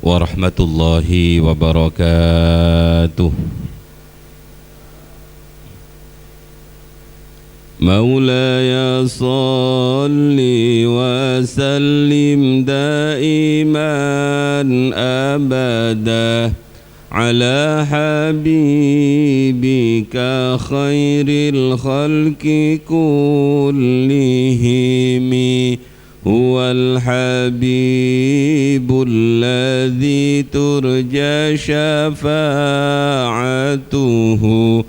warahmatullahi wabarakatuh. Maulaya salli wa sallim daiman abada ala habibika khairil khalqi kullihimi huwal habibul ladzi turja syafa'atuhu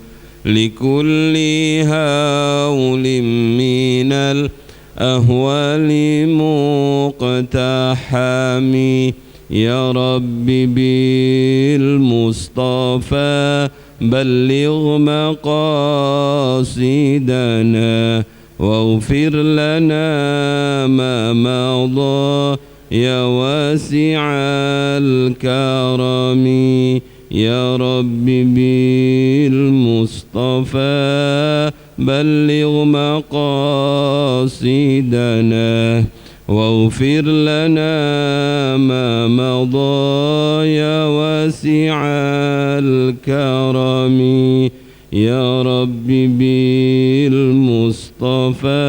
likulli haulim minal ahwali muqtahami ya rabbi bil mustafa balligh maqasidana waghfir lana ma madha ya wasi'al karami ya rabbi bil mustafa balligh maqasidana waghfir lana ma madha ya wasi'al karami ya rabbi bil mustafa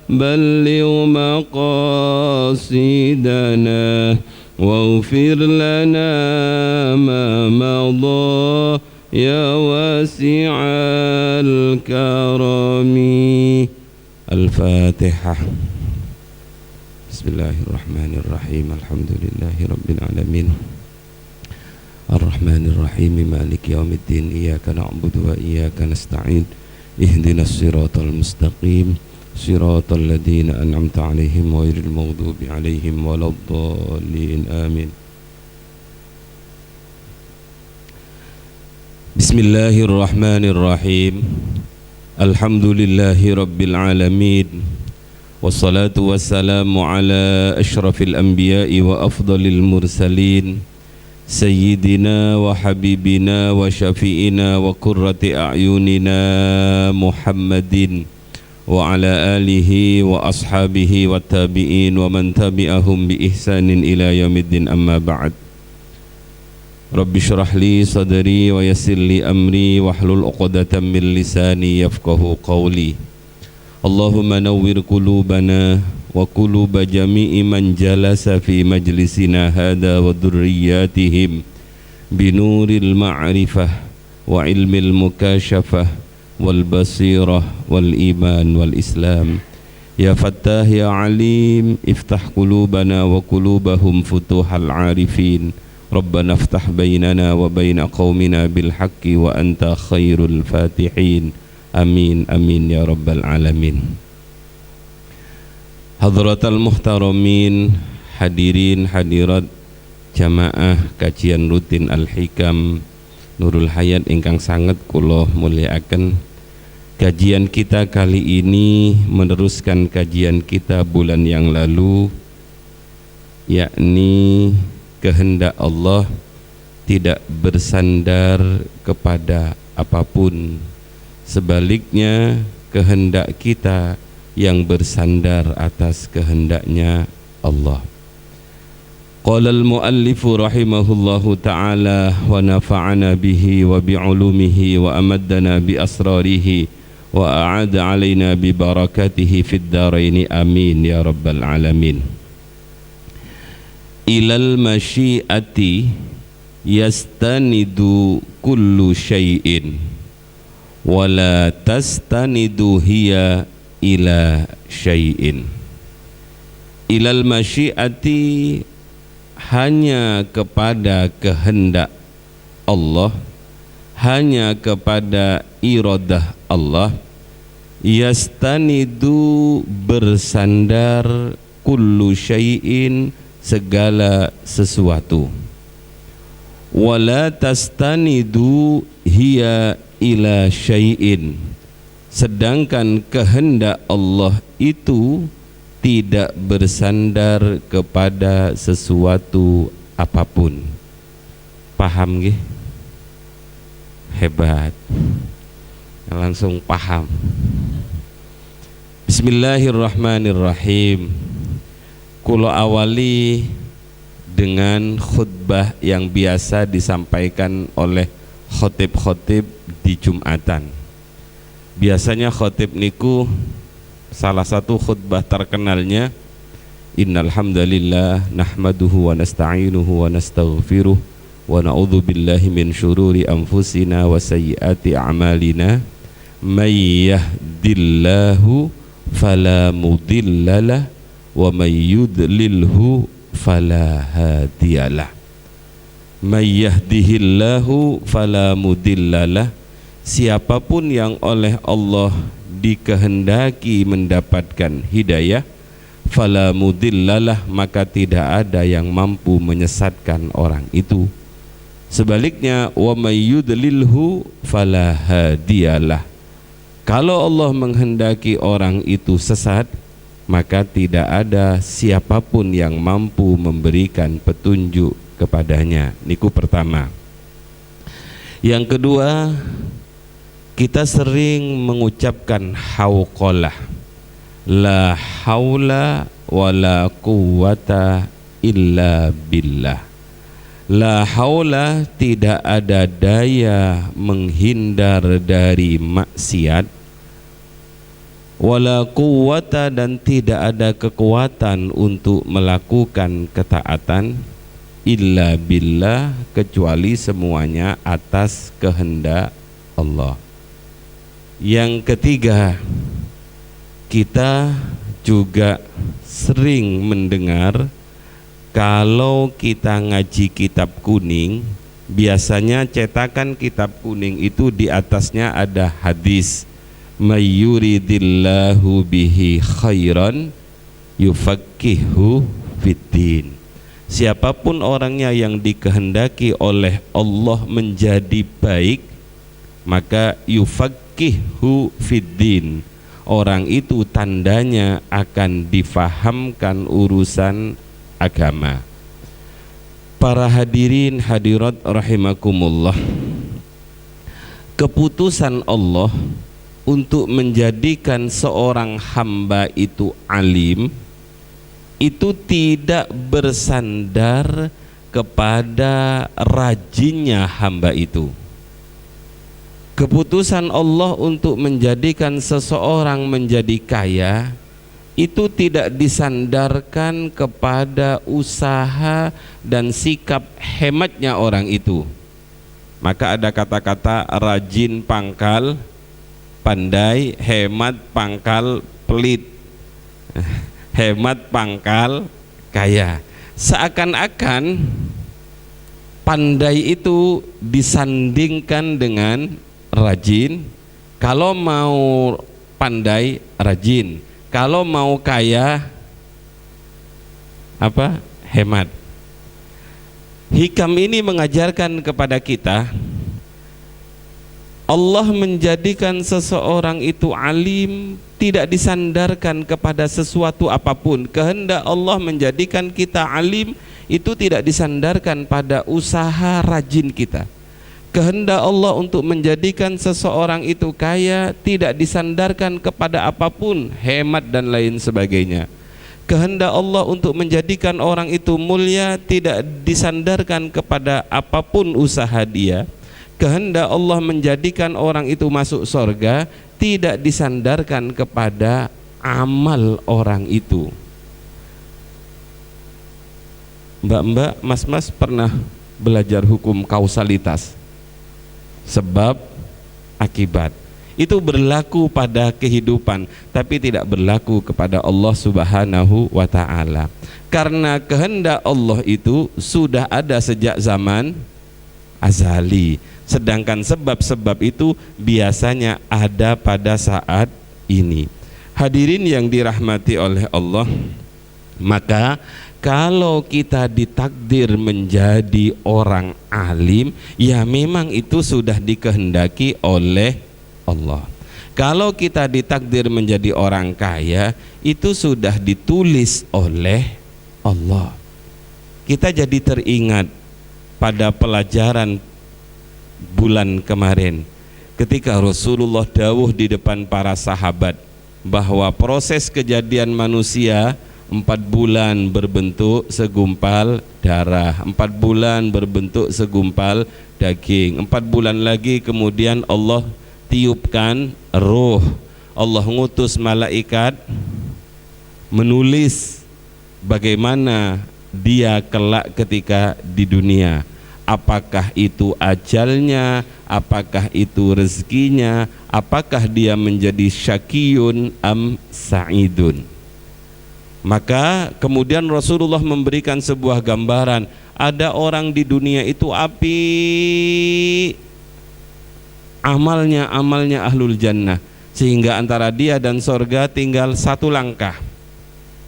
balligh maqasidana waghfir lana ma madha ya wasi'al karami. Al-Fatihah. Bismillahirrahmanirrahim. Alhamdulillahi rabbil alamin. Ar-Rahmanir-Rahim. Maliki yaumiddin. Iyyaka na'budu wa iyyaka nasta'in. Ihdinas siratal mustaqim. Siratal ladzina an'amta 'alaihim ghairil maghdubi 'alaihim waladdallin. Amin. Bismillahirrahmanirrahim. Alhamdulillahi rabbil alamin. Wassalatu wassalamu ala asyrafil anbiya'i wa afdalil mursalin sayyidina wa habibina wa syafi'ina wa qurrati a'yunina Muhammadin wa ala alihi wa ashabihi wa tabi'in wa man tabi'ahum bi ihsanin ila yaumiddin, amma ba'd. Rabbi syrah li sadri wa yassir li amri wahlul 'uqdatam min lisani yafqahu qawli. Allahumma nawwir qulubana wa quluba jami'i man jalasa fi majlisina hadha wa dhurriyyatihim binuril ma'rifah wa ilmil mukashafah wal basirah wal iman wal islam. Ya Fattah ya Alim, iftah qulubana wa qulubahum futuhal arifin. Rabbana iftah bainana wa baina qaumina bil haqqi wa anta khairul fatihin. Amin amin ya rabbal alamin. Hadratal muhtaramin, hadirin hadirat jamaah kajian rutin Al-Hikam Nurul Hayat ingkang sanget kula mulyakaken. Kajian kita kali ini meneruskan kajian kita bulan yang lalu, yakni kehendak Allah tidak bersandar kepada apapun, sebaliknya kehendak kita yang bersandar atas kehendaknya Allah. Qala al-muallifu rahimahullahu ta'ala wa nafa'ana bihi wa bi'ulumihi wa amaddana bi asrarihi wa a'ada alaina bi barakatihi fid daraini, amin ya rabbal alamin. Ilal masyiati yastanidu kullu syai'in wala tastanidu hiya ila syai'in. Ilal masyiati, hanya kepada kehendak Allah, hanya kepada iradah Allah. Yastanidu, bersandar, kullu syai'in, segala sesuatu. Wala tastanidu hiya ila syai'in, sedangkan kehendak Allah itu tidak bersandar kepada sesuatu apapun. Paham nggih? Hebat, langsung paham. Bismillahirrahmanirrahim. Kula awali dengan khutbah yang biasa disampaikan oleh khotib-khotib di Jumatan. Biasanya khotib niku salah satu khutbah terkenalnya, innal hamdalillah nahmaduhu wa nasta'inuhu wa nastaghfiruh wa na'udzu billahi min syururi anfusina wa sayyiati a'malina may yahdillahu fala mudhillalah wa may yudlilhu fala hadiyalah. May yahdihillahu fala mudhillalah, siapapun yang oleh Allah dikehendaki mendapatkan hidayah, fala mudhillalah, maka tidak ada yang mampu menyesatkan orang itu. Sebaliknya, wa may yudlilhu fala hadiyalah, kalau Allah menghendaki orang itu sesat, maka tidak ada siapapun yang mampu memberikan petunjuk kepadanya. Niku pertama. Yang kedua, kita sering mengucapkan hauqalah, la haula wala quwata illa billah. La haula, tidak ada daya menghindar dari maksiat, wala quwwata, dan tidak ada kekuatan untuk melakukan ketaatan, illa billah, kecuali semuanya atas kehendak Allah. Yang ketiga, kita juga sering mendengar kalau kita ngaji kitab kuning, biasanya cetakan kitab kuning itu di atasnya ada hadis, may yuridillahu bihi khairan yufaqihu fiddin. Siapapun orangnya yang dikehendaki oleh Allah menjadi baik, maka yufaqihu fiddin, orang itu tandanya akan difahamkan urusan agama. Para hadirin hadirat rahimakumullah, keputusan Allah untuk menjadikan seorang hamba itu alim itu tidak bersandar kepada rajinnya hamba itu. Keputusan Allah untuk menjadikan seseorang menjadi kaya itu tidak disandarkan kepada usaha dan sikap hematnya orang itu. Maka ada kata-kata rajin pangkal pandai, hemat pangkal pelit, hemat pangkal kaya. Seakan-akan pandai itu disandingkan dengan rajin. Kalau mau pandai, rajin. Kalau mau kaya, apa? Hemat. Hikam ini mengajarkan kepada kita, Allah menjadikan seseorang itu alim tidak disandarkan kepada sesuatu apapun. Kehendak Allah menjadikan kita alim itu tidak disandarkan pada usaha rajin kita. Kehendak Allah untuk menjadikan seseorang itu kaya tidak disandarkan kepada apapun, hemat dan lain sebagainya. Kehendak Allah untuk menjadikan orang itu mulia tidak disandarkan kepada apapun usaha dia. Kehendak Allah menjadikan orang itu masuk surga tidak disandarkan kepada amal orang itu. Mbak-mbak, mas-mas pernah belajar hukum kausalitas, sebab akibat. Itu berlaku pada kehidupan, tapi tidak berlaku kepada Allah Subhanahu wa ta'ala. Karena kehendak Allah itu sudah ada sejak zaman azali, sedangkan sebab-sebab itu biasanya ada pada saat ini. Hadirin yang dirahmati oleh Allah, maka kalau kita ditakdir menjadi orang alim, ya memang itu sudah dikehendaki oleh Allah. Kalau kita ditakdir menjadi orang kaya, itu sudah ditulis oleh Allah. Kita jadi teringat pada pelajaran bulan kemarin ketika Rasulullah dawuh di depan para sahabat bahwa proses kejadian manusia 4 bulan berbentuk segumpal darah, 4 bulan berbentuk segumpal daging, 4 bulan lagi kemudian Allah tiupkan ruh, Allah ngutus malaikat menulis bagaimana dia kelak ketika di dunia, apakah itu ajalnya, apakah itu rezekinya, apakah dia menjadi syakiyun am sa'idun. Maka kemudian Rasulullah memberikan sebuah gambaran, ada orang di dunia itu api, amalnya ahlul jannah, sehingga antara dia dan sorga tinggal 1 langkah.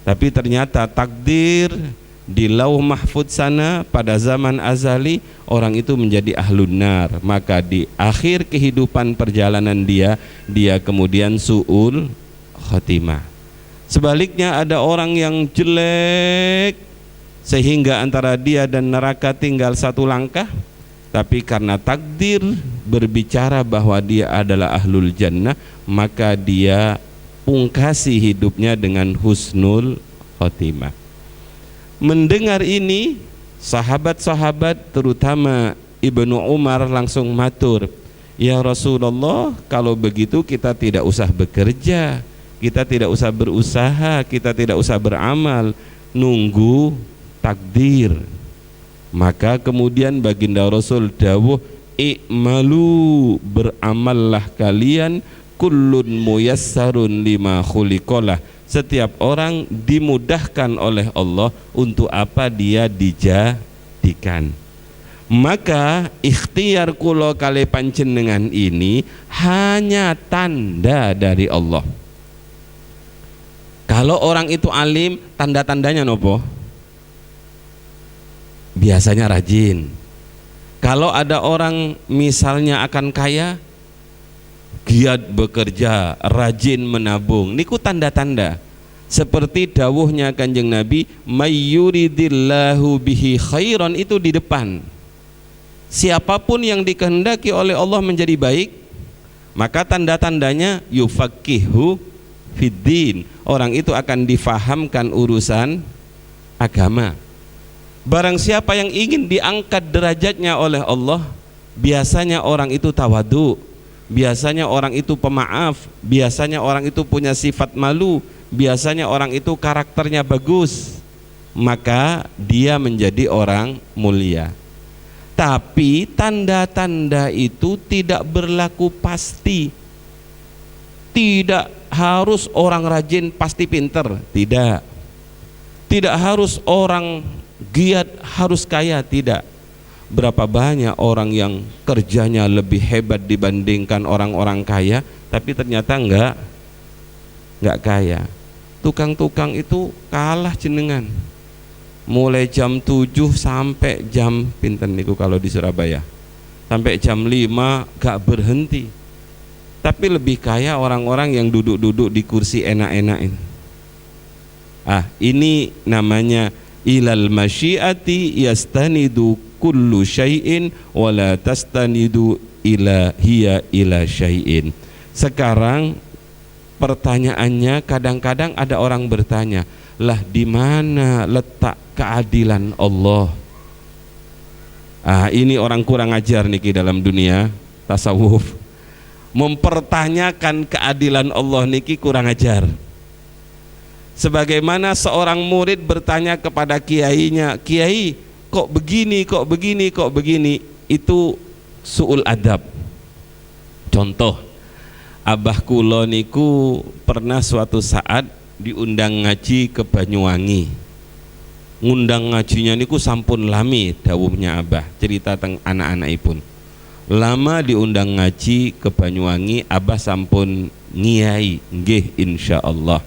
Tapi ternyata takdir di lauh mahfud sana pada zaman azali orang itu menjadi ahlun nar. Maka di akhir kehidupan perjalanan dia kemudian su'ul khotimah. Sebaliknya ada orang yang jelek sehingga antara dia dan neraka tinggal 1 langkah, tapi karena takdir berbicara bahwa dia adalah ahlul jannah, maka dia pungkasi hidupnya dengan husnul khotimah. Mendengar ini, sahabat-sahabat terutama Ibnu Umar langsung matur, "Ya Rasulullah, kalau begitu kita tidak usah bekerja, kita tidak usah berusaha, kita tidak usah beramal, nunggu takdir." Maka kemudian baginda Rasul dawuh, "I'malu, beramallah kalian, kullun muyassarun lima khuliqalah." Setiap orang dimudahkan oleh Allah untuk apa dia dijadikan. Maka ikhtiar kula kali panjenengan ini hanya tanda dari Allah. Kalau orang itu alim, tanda-tandanya nopo? Biasanya rajin. Kalau ada orang misalnya akan kaya, giat bekerja, rajin menabung, niku tanda-tanda. Seperti dawuhnya Kanjeng Nabi, mayyuridillahu bihi khairan, itu di depan. Siapapun yang dikehendaki oleh Allah menjadi baik, maka tanda-tandanya yufaqihu fiddin, orang itu akan difahamkan urusan agama. Barang siapa yang ingin diangkat derajatnya oleh Allah, biasanya orang itu tawadu, biasanya orang itu pemaaf, biasanya orang itu punya sifat malu, biasanya orang itu karakternya bagus, maka dia menjadi orang mulia. Tapi tanda-tanda itu tidak berlaku pasti. Tidak harus orang rajin pasti pinter, tidak. Tidak harus orang giat harus kaya, tidak. Berapa banyak orang yang kerjanya lebih hebat dibandingkan orang-orang kaya, tapi ternyata enggak kaya. Tukang-tukang itu kalah jenengan. Mulai jam 7 sampai jam pinten niku kalau di Surabaya, sampai jam 5 gak berhenti. Tapi lebih kaya orang-orang yang duduk-duduk di kursi enak-enak ini. Ini namanya ilal masyiati yastanidu kullu syai'in wala tastanidu ila hiya ila syai'in. Sekarang pertanyaannya, kadang-kadang ada orang bertanya, lah di mana letak keadilan Allah? Ini orang kurang ajar niki dalam dunia tasawuf. Mempertanyakan keadilan Allah niki kurang ajar. Sebagaimana seorang murid bertanya kepada kiainya, "Kiai, kok begini, kok begini, kok begini?" Itu su'ul adab. Contoh, abah kula niku pernah suatu saat diundang ngaji ke Banyuwangi. Ngundang ngajinya niku sampun lami dawuhnya abah, cerita tentang anak-anakipun. Lama diundang ngaji ke Banyuwangi, abah sampun ngiyai, nggih insyaallah.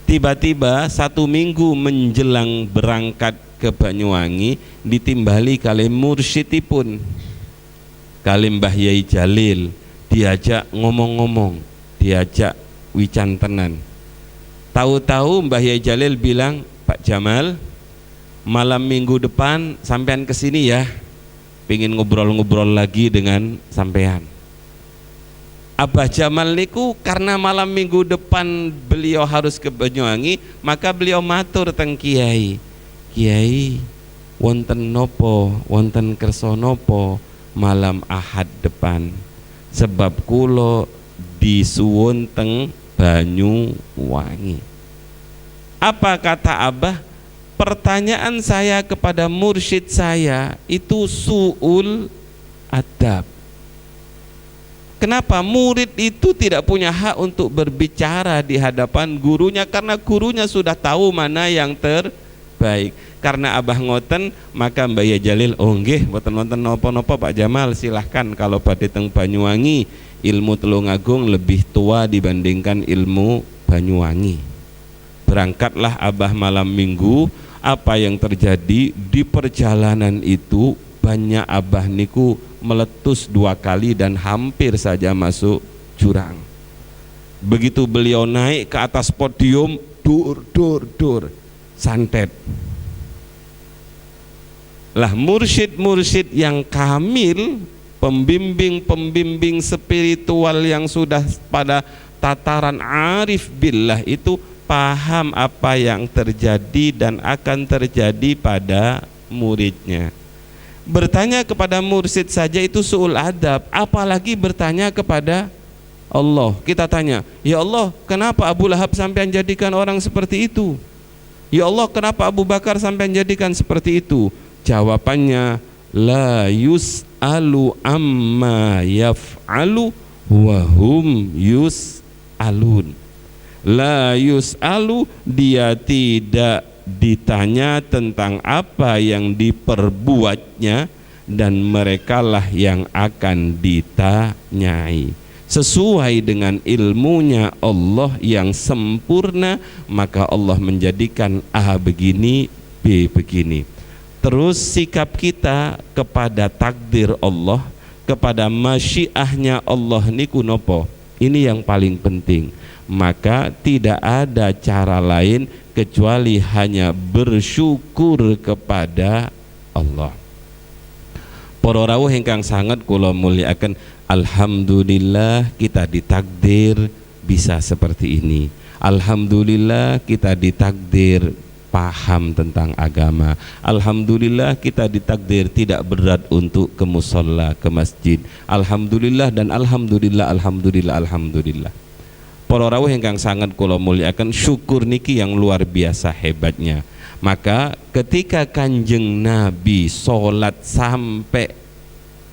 Tiba-tiba 1 minggu menjelang berangkat ke Banyuwangi, ditimbali kali mursyidipun, kali Mbah Yai Jalil, diajak ngomong-ngomong, diajak wicantenan. Tahu-tahu Mbah Yai Jalil bilang, "Pak Jamal, malam minggu depan sampean kesini ya, pengen ngobrol-ngobrol lagi dengan sampean." Abah Jamal niku karena malam minggu depan beliau harus ke Banyuwangi, maka beliau matur teng Kiai, Kiai wonten nopo, wonten kersa nopo malam Ahad depan, sebab kulo disuwun teng Banyuwangi. Apa kata Abah? Pertanyaan saya kepada mursyid saya itu su'ul adab. Kenapa murid itu tidak punya hak untuk berbicara di hadapan gurunya, karena gurunya sudah tahu mana yang terbaik. Karena Abah ngoten, maka Mbak Jalil, oh nggih mboten wonten napa-napa Pak Jamal, silahkan kalau badhe teng Banyuwangi, ilmu Tulungagung lebih tua dibandingkan ilmu Banyuwangi. Berangkatlah Abah malam minggu. Apa yang terjadi di perjalanan itu, banyak Abah niku meletus 2 kali dan hampir saja masuk jurang. Begitu beliau naik ke atas podium, dur santet. Lah mursyid-mursyid yang kamil, pembimbing-pembimbing spiritual yang sudah pada tataran arif billah itu paham apa yang terjadi dan akan terjadi pada muridnya. Bertanya kepada mursyid saja itu su'ul adab, apalagi bertanya kepada Allah. Kita tanya, ya Allah, kenapa Abu Lahab sampai jadikan orang seperti itu? Ya Allah, kenapa Abu Bakar sampai jadikan seperti itu? Jawabannya, la yus'alu amma yaf'alu wa hum yus'alun. La yus'alu, dia tidak ditanya tentang apa yang diperbuatnya, dan merekalah yang akan ditanyai. Sesuai dengan ilmunya Allah yang sempurna, maka Allah menjadikan A begini, B begini. Terus sikap kita kepada takdir Allah, kepada masyiahnya Allah niku nopo? Ini yang paling penting. Maka tidak ada cara lain kecuali hanya bersyukur kepada Allah. Para rawuh ingkang sangat kula mulyakaken, alhamdulillah kita ditakdir bisa seperti ini. Alhamdulillah kita ditakdir paham tentang agama. Alhamdulillah kita ditakdir tidak berat untuk ke musholla, ke masjid. Alhamdulillah dan alhamdulillah, alhamdulillah, alhamdulillah. Para rawuh ingkang sangat kula mulyakaken, syukur niki yang luar biasa hebatnya. Maka ketika Kanjeng Nabi sholat sampai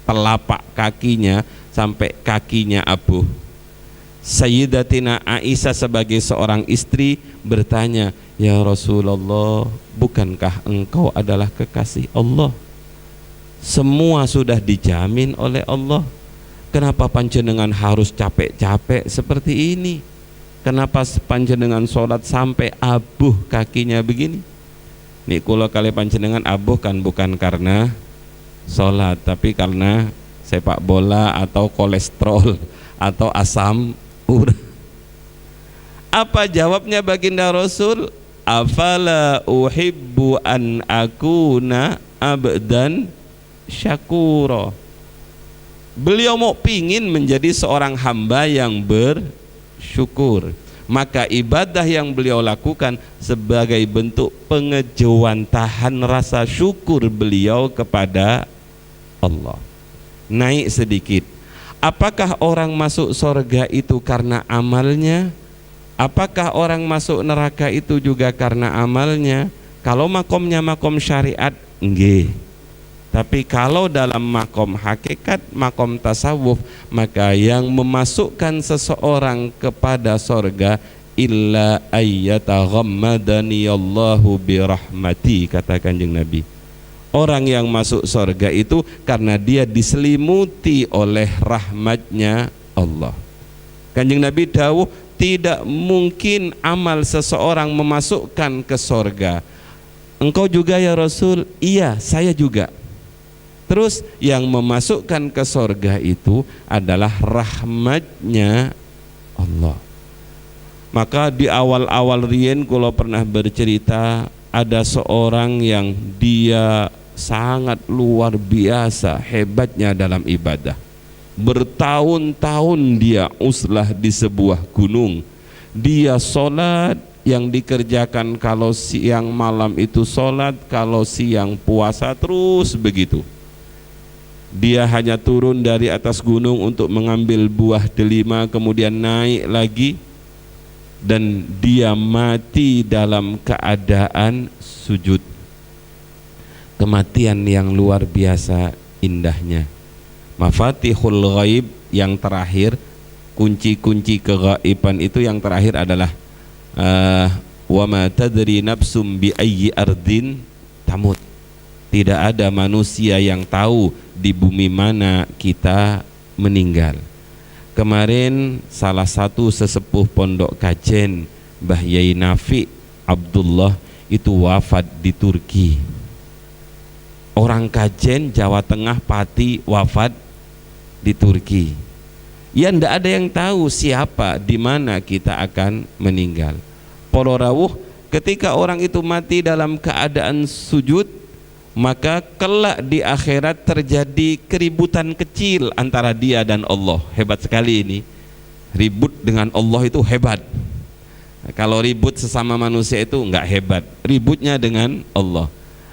telapak kakinya, sampai kakinya abuh, Sayyidatina Aisyah sebagai seorang istri bertanya, ya Rasulullah, bukankah engkau adalah kekasih Allah? Semua sudah dijamin oleh Allah. Kenapa panjenengan harus capek-capek seperti ini? Kenapa panjenengan sholat sampai abuh kakinya begini? Nih kula kali panjenengan abuh kan bukan karena sholat, tapi karena sepak bola atau kolesterol atau asam urat. Apa jawabnya baginda Rasul? Afala uhibbu an akuna abdan syakura. Beliau mau pingin menjadi seorang hamba yang bersyukur. Maka ibadah yang beliau lakukan sebagai bentuk pengejawantahan rasa syukur beliau kepada Allah. Naik sedikit. Apakah orang masuk surga itu karena amalnya? Apakah orang masuk neraka itu juga karena amalnya? Kalau makomnya makom syariat, nggih. Tapi kalau dalam makom hakikat, makom tasawuf, maka yang memasukkan seseorang kepada surga illa ayyataghammadani Allahu birahmati, kata Kanjeng Nabi. Orang yang masuk surga itu karena dia diselimuti oleh rahmatnya Allah. Kanjeng Nabi dawuh, tidak mungkin amal seseorang memasukkan ke surga. Engkau juga ya Rasul? Iya, saya juga. Terus yang memasukkan ke surga itu adalah rahmatnya Allah. Maka di awal-awal riyen kula pernah bercerita, ada seorang yang dia sangat luar biasa hebatnya dalam ibadah. bertahun-tahun dia uzlah di sebuah gunung, dia sholat, yang dikerjakan kalau siang malam itu sholat, kalau siang puasa, terus begitu. Dia hanya turun dari atas gunung untuk mengambil buah delima, kemudian naik lagi, dan dia mati dalam keadaan sujud. Kematian yang luar biasa indahnya. Mafatihul ghaib yang terakhir, kunci-kunci kegaiban itu yang terakhir adalah wa ma tadri nafsum bi ayyi ardin tamut. Tidak ada manusia yang tahu di bumi mana kita meninggal. Kemarin salah satu sesepuh pondok Kajen, Mbah Yai Nafi Abdullah, itu wafat di Turki. Orang Kajen, Jawa Tengah, Pati, wafat di Turki. Ya ndak ada yang tahu siapa di mana kita akan meninggal. Para rawuh, ketika orang itu mati dalam keadaan sujud, maka kelak di akhirat terjadi keributan kecil antara dia dan Allah. Hebat sekali ini. Ribut dengan Allah itu hebat. Kalau ribut sesama manusia itu enggak hebat. Ributnya dengan Allah.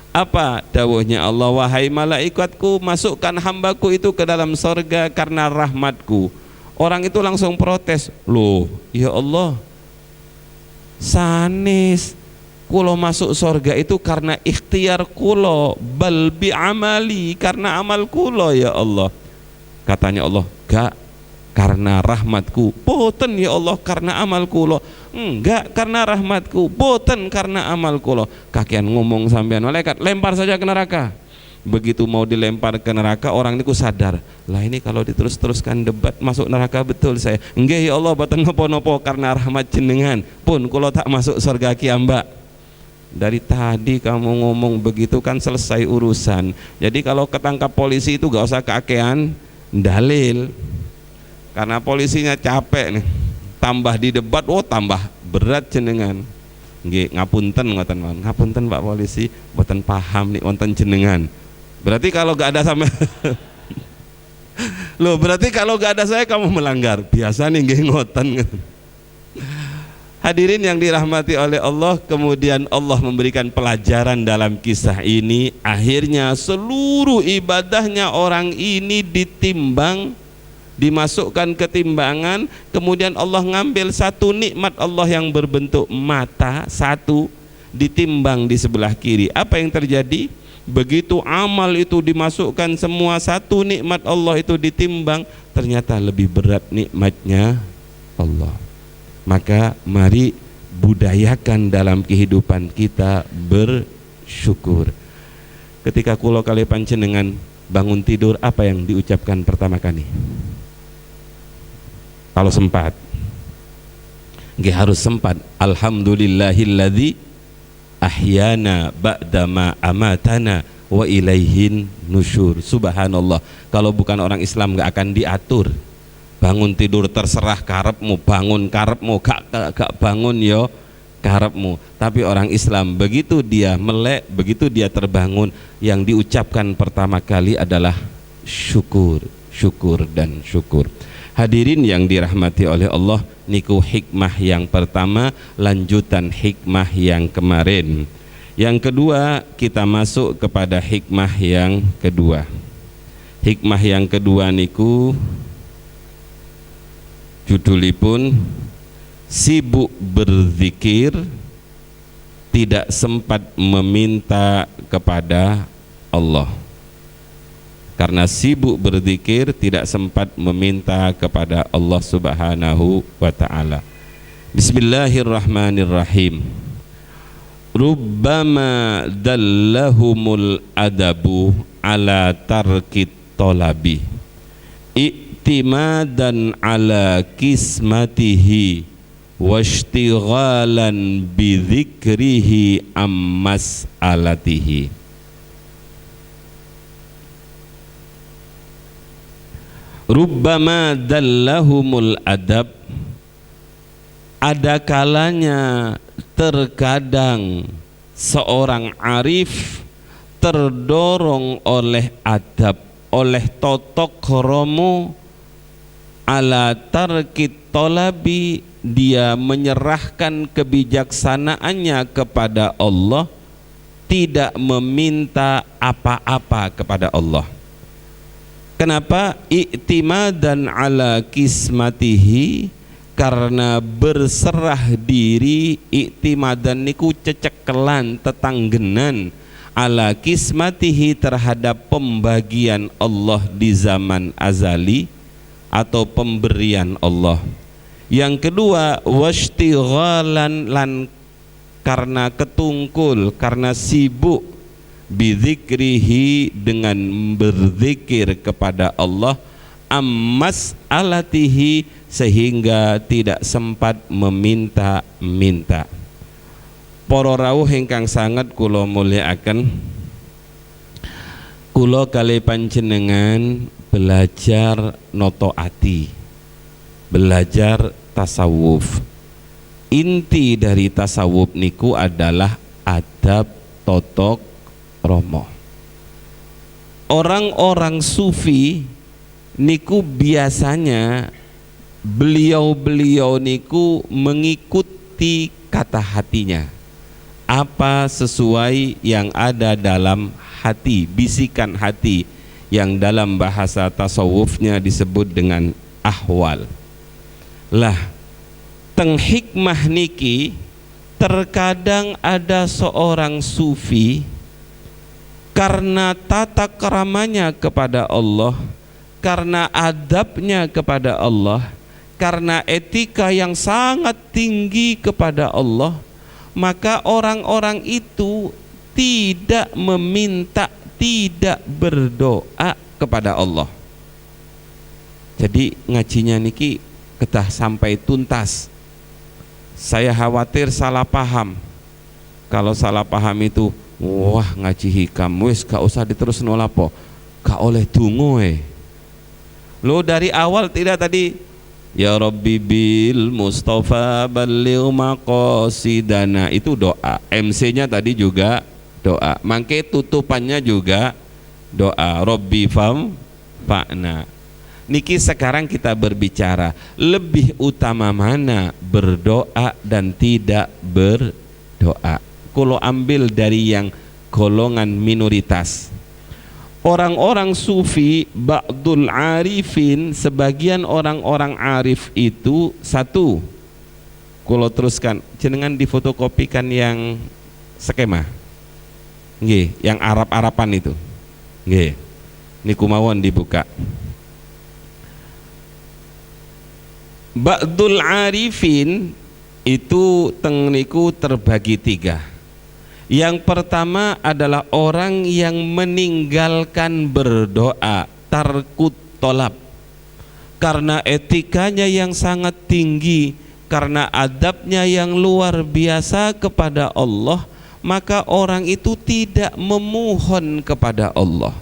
Apa dawuhnya Allah? Wahai malaikatku, masukkan hambaku itu ke dalam sorga karena rahmatku. Orang itu langsung protes, loh ya Allah, sanes kulo masuk sorga itu karena ikhtiar kulo, bal bi amali, karena amal kulo ya Allah. Katanya Allah, gak, karena rahmatku. Boten ya Allah, karena amal kulo. Enggak, karena rahmatku. Boten, karena amal kulo. Kakian ngomong sampean, malaikat lempar saja ke neraka. Begitu mau dilempar ke neraka, orang niku sadar, lah ini kalau diterus-teruskan debat masuk neraka betul saya. Enggak ya Allah, boten nopo-nopo, karena rahmat jenengan pun kulo tak masuk surga kiambak. Dari tadi kamu ngomong begitu kan selesai urusan. Jadi kalau ketangkap polisi itu gak usah keakean dalil, karena polisinya capek nih, tambah di debat, oh tambah berat jenengan. Nggih, ngapunten ngoten mawon. Ngapunten Pak Polisi, boten paham nih wonten jenengan. Berarti kalau gak ada sama loh, berarti kalau gak ada saya kamu melanggar. Biasa nih nggih ngoten. Hadirin yang dirahmati oleh Allah, kemudian Allah memberikan pelajaran dalam kisah ini. Akhirnya seluruh ibadahnya orang ini ditimbang, dimasukkan ke timbangan. Kemudian Allah ngambil satu nikmat Allah yang berbentuk mata, satu, ditimbang di sebelah kiri. Apa yang terjadi? Begitu amal itu dimasukkan semua, satu nikmat Allah itu ditimbang, ternyata lebih berat nikmatnya Allah. Maka mari budayakan dalam kehidupan kita bersyukur. Ketika kulo kali panjenengan bangun tidur, apa yang diucapkan pertama kali? Kalau sempat, nggih harus sempat. Alhamdulillahilladzi ahyana ba'dama amatana wa ilaihin nusyur. Subhanallah. Kalau bukan orang Islam nggak akan diatur. Bangun tidur terserah karepmu, bangun karepmu, gak bangun yo karepmu. Tapi orang Islam begitu dia melek, begitu dia terbangun, yang diucapkan pertama kali adalah syukur, syukur dan syukur. Hadirin yang dirahmati oleh Allah, niku hikmah yang pertama, lanjutan hikmah yang kemarin. Yang kedua, kita masuk kepada hikmah yang kedua. Hikmah yang kedua niku judulipun sibuk berzikir, tidak sempat meminta kepada Allah. Karena sibuk berzikir, tidak sempat meminta kepada Allah Subhanahu wa ta'ala. Bismillahirrahmanirrahim. Rubbama dallahumul adabu ala tarkit tolabi i'timadan ala kismatihi washtighalan bidzikrihi ammas alatihi. Rubbama dallahumul adab, ada kalanya, terkadang seorang arif terdorong oleh adab, oleh totok kromo, ala tarkit tolabi, dia menyerahkan kebijaksanaannya kepada Allah, tidak meminta apa-apa kepada Allah. Kenapa? I'timadan ala kismatihi, karena berserah diri. I'timadan niku cecekelan, tetanggenan, ala kismatihi, terhadap pembagian Allah di zaman azali atau pemberian Allah. Yang kedua, wastighalan, lan karena ketungkul, karena sibuk, bidzikrihi, dengan berzikir kepada Allah, ammas alatihi, sehingga tidak sempat meminta-minta. Para rawuh ingkang sangat kula mulyakaken, kula kalih panjenengan belajar noto ati, belajar tasawuf. Inti dari tasawuf niku adalah adab totok romo. Orang-orang sufi niku biasanya beliau-beliau niku mengikuti kata hatinya, apa sesuai yang ada dalam hati, bisikan hati, yang dalam bahasa tasawufnya disebut dengan ahwal. Lah, teng hikmah niki terkadang ada seorang sufi karena tata keramanya kepada Allah, karena adabnya kepada Allah, karena etika yang sangat tinggi kepada Allah, maka orang-orang itu tidak meminta, tidak berdoa kepada Allah. Jadi ngajinya niki kedah sampai tuntas. Saya khawatir salah paham. Kalau salah paham itu, wah ngaji hikam wis gak usah diterus nolapo, gak oleh dungo lo dari awal tidak tadi, ya Rabbi bil Mustafa balligh maqasidana, itu doa. MC-nya tadi juga doa, mangke tutupannya juga doa, Rabbi fam fa'na. Niki sekarang kita berbicara lebih utama mana, berdoa dan tidak berdoa. Kalau ambil dari yang golongan minoritas, orang-orang sufi, ba'dul arifin, sebagian orang-orang arif itu, satu, kalau teruskan jenengan difotokopikan yang skema nggih, yang Arab-Araban itu nggih, niku mawon dibuka. Ba'dul arifin itu teng niku terbagi tiga. Yang pertama adalah orang yang meninggalkan berdoa, tarkut tolab, karena etikanya yang sangat tinggi, karena adabnya yang luar biasa kepada Allah, maka orang itu tidak memohon kepada Allah.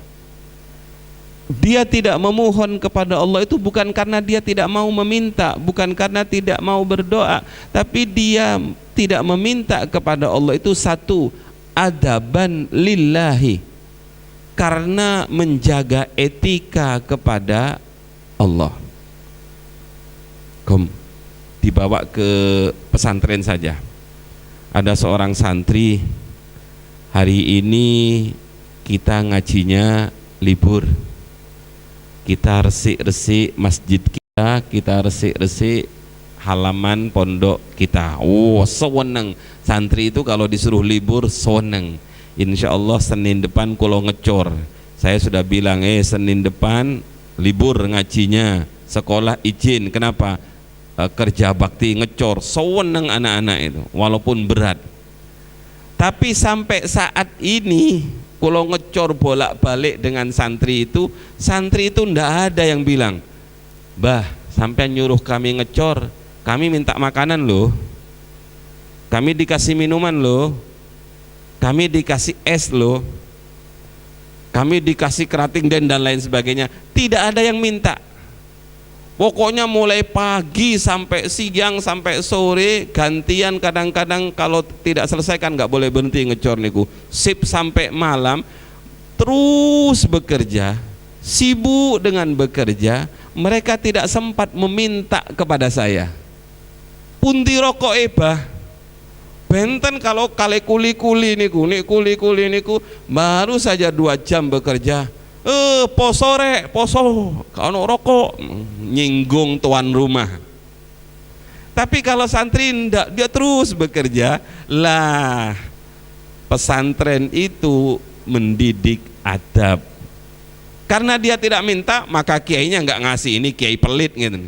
Dia tidak memohon kepada Allah itu bukan karena dia tidak mau meminta, bukan karena tidak mau berdoa, tapi dia tidak meminta kepada Allah itu satu, adaban lillahi, karena menjaga etika kepada Allah. Dibawa ke pesantren saja. Ada seorang santri, hari ini kita ngajinya libur, kita resik-resik masjid kita resik-resik halaman pondok kita. Oh, seweneng. Santri itu kalau disuruh libur seneng. Insya Allah Senin depan kalau ngecor, saya sudah bilang Senin depan libur ngajinya, sekolah izin. Kenapa? Kerja bakti ngecor, seweneng anak-anak itu walaupun berat. Tapi sampai saat ini kalau ngecor bolak-balik dengan santri itu ndak ada yang bilang, "Bah, sampai nyuruh kami ngecor, kami minta makanan loh, kami dikasih minuman loh, kami dikasih es loh, kami dikasih kerating dan lain sebagainya." Tidak ada yang minta. Pokoknya mulai pagi sampai siang sampai sore gantian, kadang-kadang kalau tidak selesai kan nggak boleh berhenti ngecor niku, sip sampai malam terus bekerja, sibuk dengan bekerja, mereka tidak sempat meminta kepada saya. Pundi rokok ebah benten kalau kali kuli-kuli niku baru saja 2 jam bekerja. Poso kalau rokok nyinggung tuan rumah. Tapi kalau santri enggak, dia terus bekerja. Lah, pesantren itu mendidik adab. Karena dia tidak minta, maka kiainya enggak ngasih. Ini kiai pelit gitu.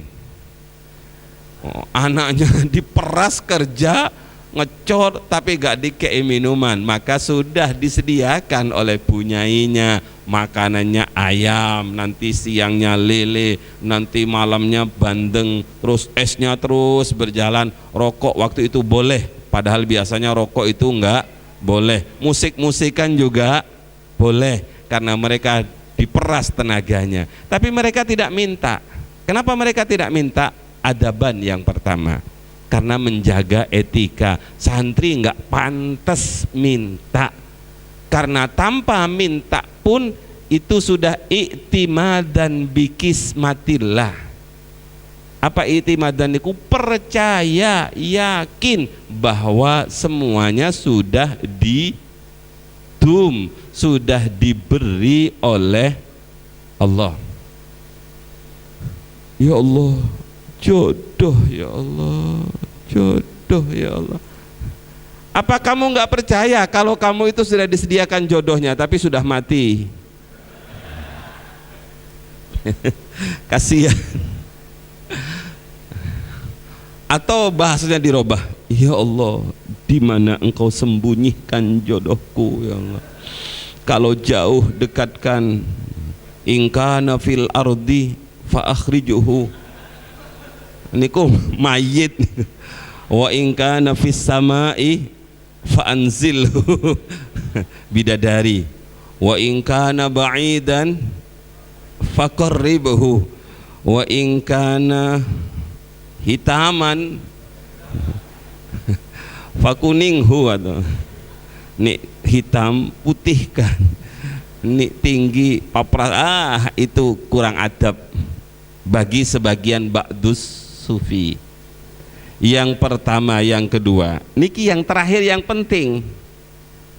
Anaknya diperas kerja, ngecor tapi enggak dikei minuman, maka sudah disediakan oleh punyainya makanannya ayam, nanti siangnya lele, nanti malamnya bandeng, terus esnya terus berjalan. Rokok waktu itu boleh, padahal biasanya rokok itu enggak boleh. Musik-musikan juga boleh, karena mereka diperas tenaganya. Tapi mereka tidak minta. Kenapa mereka tidak minta? Adaban yang pertama, karena menjaga etika. Santri enggak pantas minta, karena tanpa minta pun itu sudah i'timadan bikismatillah. Apa i'timadan itu? Percaya, yakin bahwa semuanya sudah sudah diberi oleh Allah. Ya Allah, jodoh ya Allah, jodoh ya Allah. Apa kamu nggak percaya kalau kamu itu sudah disediakan jodohnya tapi sudah mati? Kasihan. Atau bahasanya dirubah, ya Allah, di mana engkau sembunyikan jodohku ya Allah? Kalau jauh dekatkan, in kana fil ardi fa akhrijuhu. Niku mayit. Wa in kana fis samai fa anzilhu. Bidadari. Wa in kana ba'idan faqarribhu. Wa in kana hitaman fakuninghu. Atau nih hitam putihkan, nih tinggi papras. Itu kurang adab bagi sebagian ba'dus sufi. Yang pertama, yang kedua, niki yang terakhir yang penting.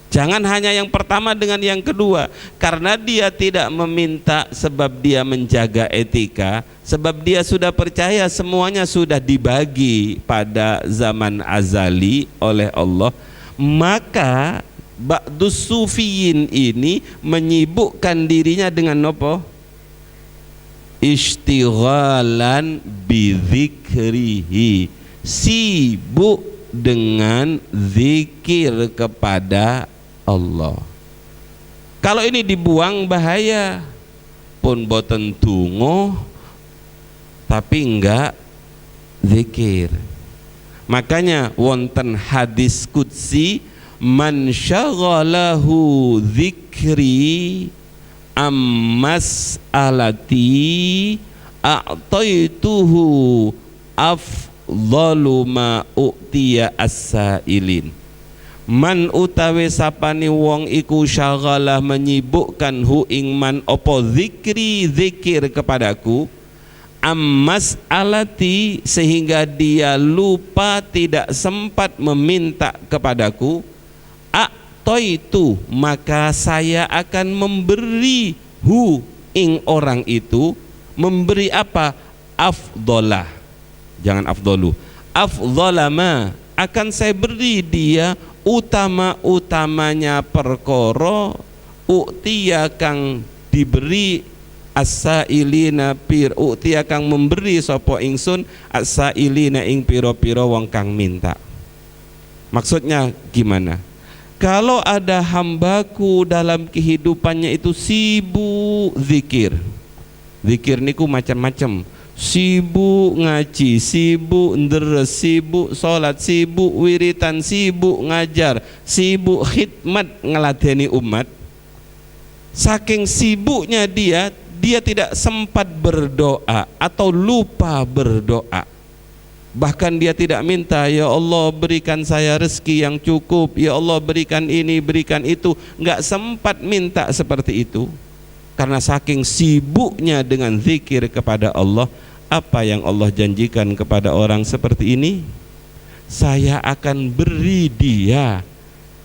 Jangan hanya yang pertama dengan yang kedua, karena dia tidak meminta sebab dia menjaga etika, sebab dia sudah percaya semuanya sudah dibagi pada zaman azali oleh Allah. Maka ba'dus sufiyin ini menyibukkan dirinya dengan apa? Ishtighalan bidzikrihi, sibuk dengan zikir kepada Allah. Kalau ini dibuang bahaya. Pun boten tungo tapi enggak zikir. Makanya wonten hadis qudsi, man syaghalahu dzikri ammas alati a'taituhu afdalu ma u'tiya as-sailin. Man utawi sapani wong iku syaghalah menyibukkan hu ing man opo zikri, zikir kepadaku, ammas alati sehingga dia lupa tidak sempat meminta kepadaku, a'taitu maka saya akan memberi hu ing orang itu. Memberi apa? Afdolah, jangan afdolu, afdolama, akan saya beri dia utama-utamanya perkara u'tiya kang diberi as-sailina pir, u'tiya kang memberi sapa ingsun as-sailina ing pira-pira wong kang minta. Maksudnya gimana? Kalau ada hambaku dalam kehidupannya itu sibuk zikir, zikir niku macam-macam, sibuk ngaji, sibuk deres, sibuk sholat, sibuk wiritan, sibuk ngajar, sibuk khidmat ngeladeni umat. Saking sibuknya dia tidak sempat berdoa atau lupa berdoa. Bahkan dia tidak minta, ya Allah berikan saya rezeki yang cukup, ya Allah berikan ini, berikan itu. Enggak sempat minta seperti itu. Karena saking sibuknya dengan zikir kepada Allah, apa yang Allah janjikan kepada orang seperti ini? Saya akan beri dia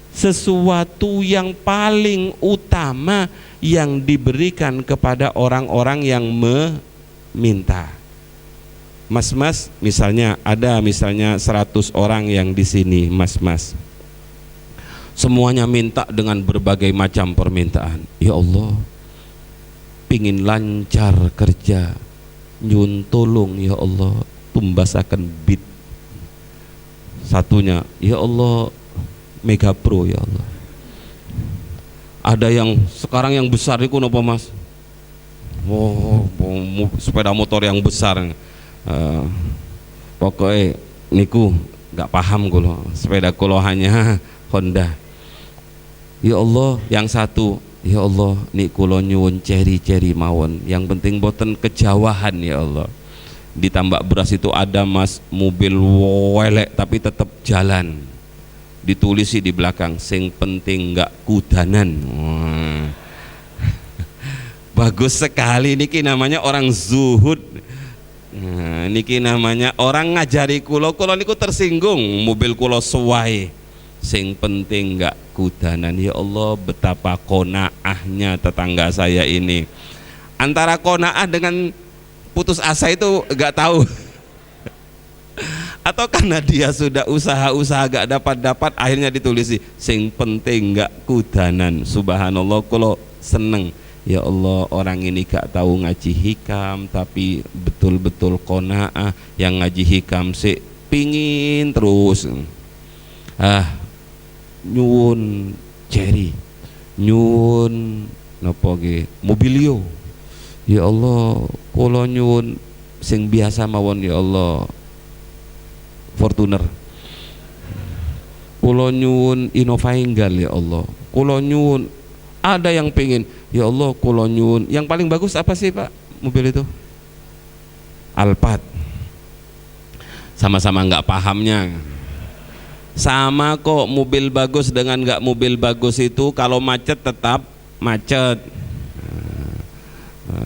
sesuatu yang paling utama yang diberikan kepada orang-orang yang meminta. Mas-mas, misalnya ada 100 orang yang di sini, mas-mas. Semuanya minta dengan berbagai macam permintaan. Ya Allah, pingin lancar kerja, nyun tolong ya Allah, tumbasakan bid. Satunya, ya Allah, Mega Pro ya Allah. Ada yang sekarang yang besar itu apa mas? Oh, sepeda motor yang besar. Pokoknya niku nggak paham kulo, sepeda kulo hanya Honda. Ya Allah, yang satu, ya Allah, nik kulo nyuwun ceri mawon. Yang penting boten kejawahan ya Allah. Di tambak beras itu ada mas, mobil welek tapi tetap jalan. Ditulisi di belakang, sing penting nggak kudanan. Bagus sekali, niki namanya orang zuhud. Nah, niki namanya orang ngajari kulo niku tersinggung, mobil kulo suwai. Sing penting nggak kudanan. Ya Allah, betapa konaahnya tetangga saya ini. Antara konaah dengan putus asa itu nggak tahu. Atau karena dia sudah usaha gak dapat akhirnya ditulisi sing penting nggak kudanan. Subhanallah, kulo seneng. Ya Allah, orang ini gak tahu ngaji hikam tapi betul-betul konaah. Yang ngaji hikam sih pingin terus nyuwun ceri, nyuwun napa ge mobilio. Ya Allah, kula nyuwun sing biasa mawon ya Allah, Fortuner. Kula nyuwun Innova Enggal ya Allah. Kula nyuwun, ada yang pengen ya Allah kula nyuwun. Yang paling bagus apa sih Pak mobil itu? Alphard. Sama-sama nggak pahamnya. Sama kok, mobil bagus dengan nggak mobil bagus itu kalau macet tetap macet.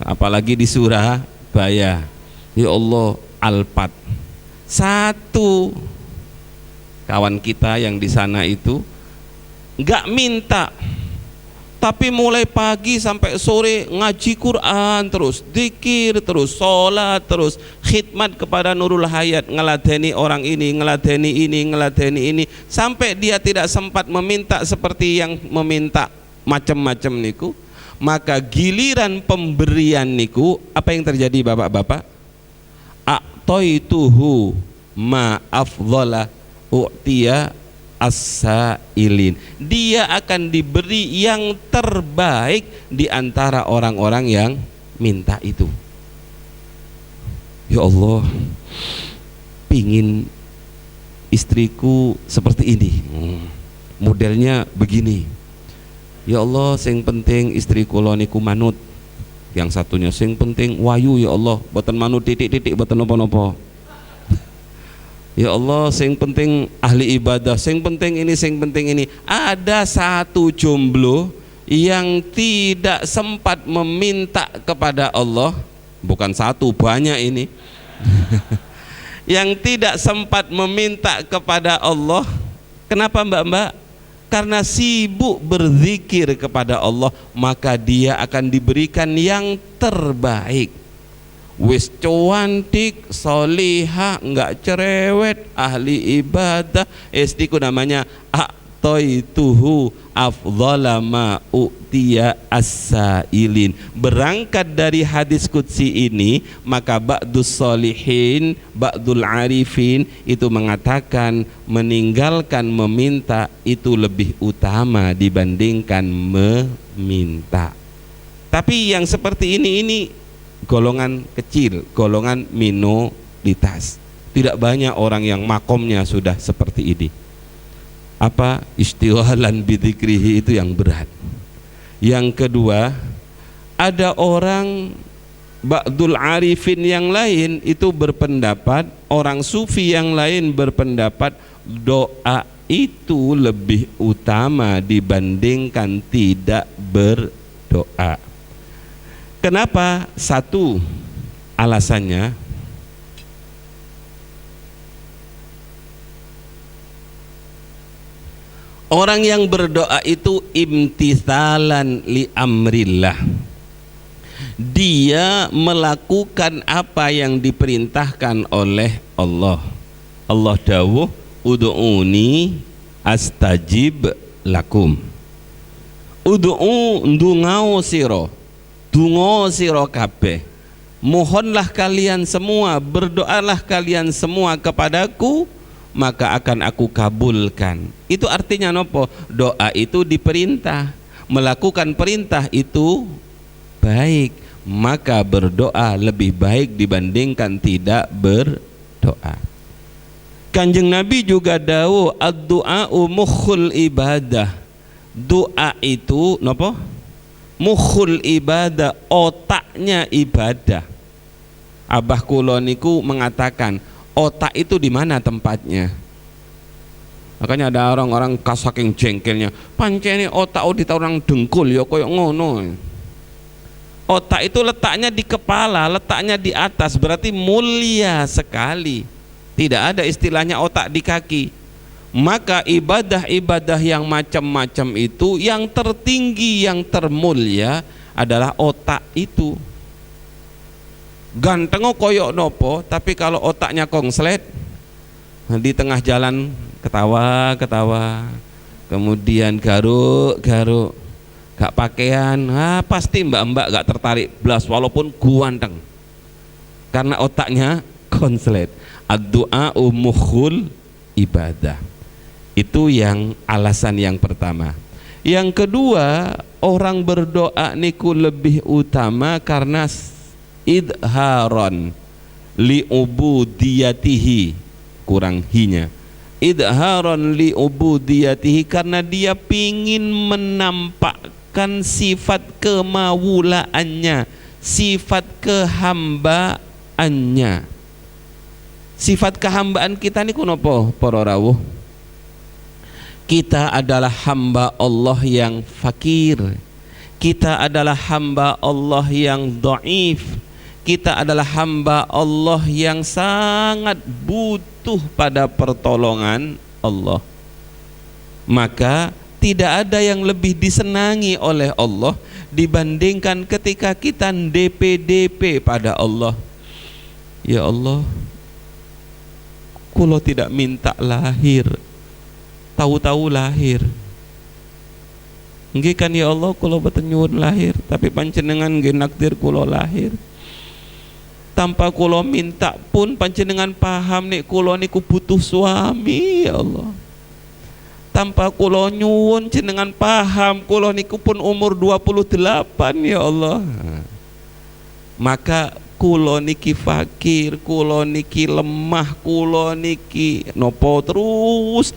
Apalagi di Surabaya. Ya Allah, Alphard. Satu kawan kita yang di sana itu nggak minta, tapi mulai pagi sampai sore ngaji Quran terus, zikir terus, sholat terus, khidmat kepada Nurul Hayat, ngeladeni orang ini, ngeladeni ini, sampai dia tidak sempat meminta seperti yang meminta macam-macam niku. Maka giliran pemberian niku, apa yang terjadi bapak-bapak? A'taituhu ma afdhala u'tiya as-sa'ilin. Dia akan diberi yang terbaik di antara orang-orang yang minta itu. Ya Allah, pingin istriku seperti ini, modelnya begini. Ya Allah, sing penting istri kula niku manut. Yang satunya sing penting wayu ya Allah, boten manut titik-titik boten napa-napa. Ya Allah, sing penting ahli ibadah, sing penting ini, sing penting ini. Ada satu jomblo yang tidak sempat meminta kepada Allah, bukan satu, banyak ini. Yang tidak sempat meminta kepada Allah. Kenapa mbak-mbak? Karena sibuk berzikir kepada Allah, maka dia akan diberikan yang terbaik. Wis cuantik, soliha, enggak cerewet, ahli ibadah, istiku namanya a'taituhu afdhala ma u'tiya as-sa'ilin. Berangkat dari hadis qudsi ini, maka ba'dus solihin, ba'dul arifin itu mengatakan meninggalkan meminta itu lebih utama dibandingkan meminta. Tapi yang seperti ini golongan kecil, golongan minoritas. Tidak banyak orang yang makomnya sudah seperti ini. Apa? Istiwalan bidzikrihi, itu yang berat. Yang kedua, ada orang ba'dul arifin yang lain itu berpendapat, orang sufi yang lain berpendapat doa itu lebih utama dibandingkan tidak berdoa. Kenapa? Satu, alasannya orang yang berdoa itu imtithalan li amrillah. Dia melakukan apa yang diperintahkan oleh Allah. Allah dawuh, ud'uni astajib lakum. Ud'u ndungao siro, dungo siro kabeh. Mohonlah kalian semua, berdoalah kalian semua kepadaku, maka akan aku kabulkan. Itu artinya nopo? Doa itu diperintah, melakukan perintah itu baik, maka berdoa lebih baik dibandingkan tidak berdoa. Kanjeng Nabi juga dawuh, ad-du'a'u mukhul ibadah. Doa itu nopo? Mukhul ibadah, otaknya ibadah. Abah kula niku mengatakan, otak itu di mana tempatnya? Makanya ada orang-orang saking jengkelnya, pancene otak ditaruh dengkul ya koyo ngono. Otak itu letaknya di kepala, letaknya di atas, berarti mulia sekali. Tidak ada istilahnya otak di kaki. Maka ibadah-ibadah yang macam-macam itu, yang tertinggi, yang termulia adalah otak itu. Ganteng koyok nopo, tapi kalau otaknya kongslet, di tengah jalan ketawa-ketawa, kemudian garuk-garuk, gak pakaian, pasti mbak-mbak gak tertarik belas walaupun ganteng, karena otaknya konslet. Ad-du'a'u mukhul ibadah. Itu yang alasan yang pertama. Yang kedua, orang berdoa niku lebih utama karena idharon li ubudiyatihi, kurang hinya, idharon li ubudiyatihi, karena dia pingin menampakkan sifat kemawulaannya, sifat kehambaannya. Sifat kehambaan kita niku napa para rawuh? Kita adalah hamba Allah yang fakir, kita adalah hamba Allah yang dhaif, kita adalah hamba Allah yang sangat butuh pada pertolongan Allah. Maka tidak ada yang lebih disenangi oleh Allah dibandingkan ketika kita DP pada Allah. Ya Allah, kulo tidak minta lahir, tahu-tahu lahir. Nggih kan ya Allah, kulo boten nyuwun lahir, tapi panjenengan nggih nakdir kulo lahir. Tanpa kulo minta pun panjenengan paham nek kulo niku butuh suami ya Allah. Tanpa kulo nyuwun jenengan paham kulo niku pun umur 28 ya Allah. Maka kulo niki fakir, kulo niki lemah, kulo niki nopo, terus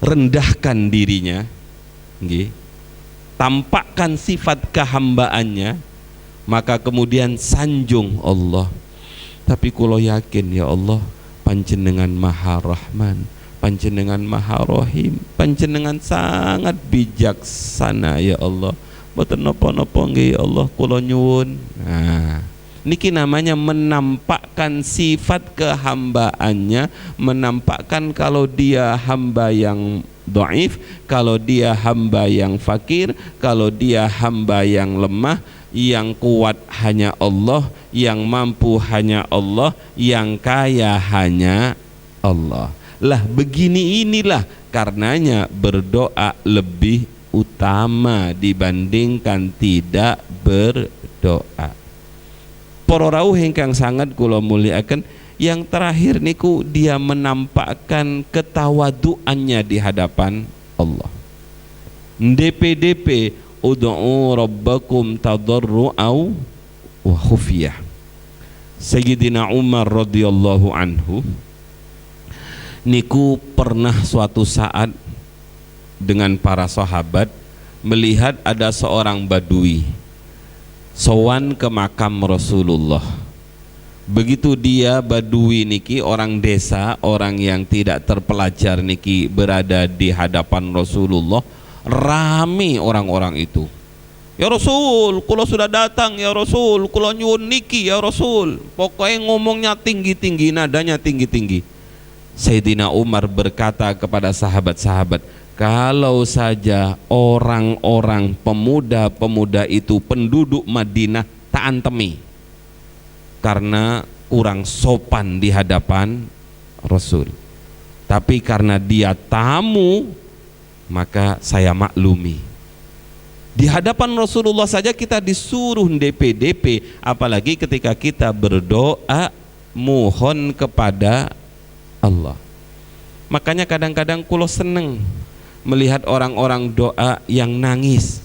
rendahkan dirinya, nggih, tampakkan sifat kehambaannya, maka kemudian sanjung Allah. Tapi kulo yakin ya Allah, panjenengan maha rahman, panjenengan maha rahim, panjenengan sangat bijaksana ya Allah. Boten napa-napa nggih ya Allah, kulo nyuwun. Nah, niki namanya menampakkan sifat kehambaannya, menampakkan kalau dia hamba yang dhaif, kalau dia hamba yang fakir, kalau dia hamba yang lemah. Yang kuat hanya Allah, yang mampu hanya Allah, yang kaya hanya Allah. Lah begini inilah karenanya berdoa lebih utama dibandingkan tidak berdoa. Para rawuh ingkang sangat kula mulyakaken, yang terakhir niku dia menampakkan ketawaduannya di hadapan Allah. DP ud'u rabbakum tadarru'au wa khufiyah. Sayyidina Umar radhiyallahu anhu niku pernah suatu saat dengan para sahabat melihat ada seorang badui sowan ke makam Rasulullah. Begitu dia badui niki, orang desa, orang yang tidak terpelajar niki berada di hadapan Rasulullah, rame orang-orang itu, Ya Rasul, kula sudah datang ya Rasul, kula nyuwun niki ya Rasul. Pokoknya ngomongnya tinggi-tinggi, nadanya tinggi-tinggi. Sayyidina Umar berkata kepada sahabat-sahabat, kalau saja orang-orang pemuda-pemuda itu penduduk Madinah tak antemi karena kurang sopan di hadapan Rasul. Tapi karena dia tamu, maka saya maklumi. Di hadapan Rasulullah saja kita disuruh DP-DP, apalagi ketika kita berdoa mohon kepada Allah. Makanya kadang-kadang kulo seneng melihat orang-orang doa yang nangis.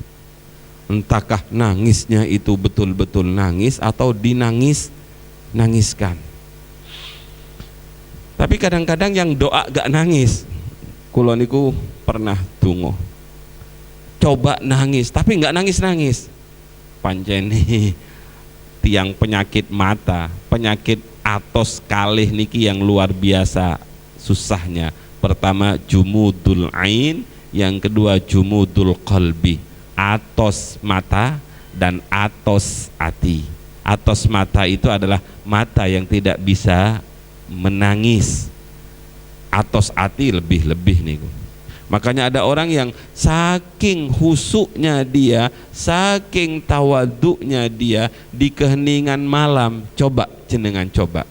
Entahkah nangisnya itu betul-betul nangis atau dinangis-nangiskan. Tapi kadang-kadang yang doa gak nangis, kulo niku pernah tungo coba nangis tapi nggak nangis-nangis. Panceni tiang penyakit mata, penyakit atos kalih niki yang luar biasa susahnya. Pertama jumudul ain, yang kedua jumudul qalbi, atos mata dan atos hati. Atos mata itu adalah mata yang tidak bisa menangis, atos hati lebih-lebih niku. Makanya ada orang yang saking husuknya dia, saking tawaduknya dia, di keheningan malam, coba jenengan coba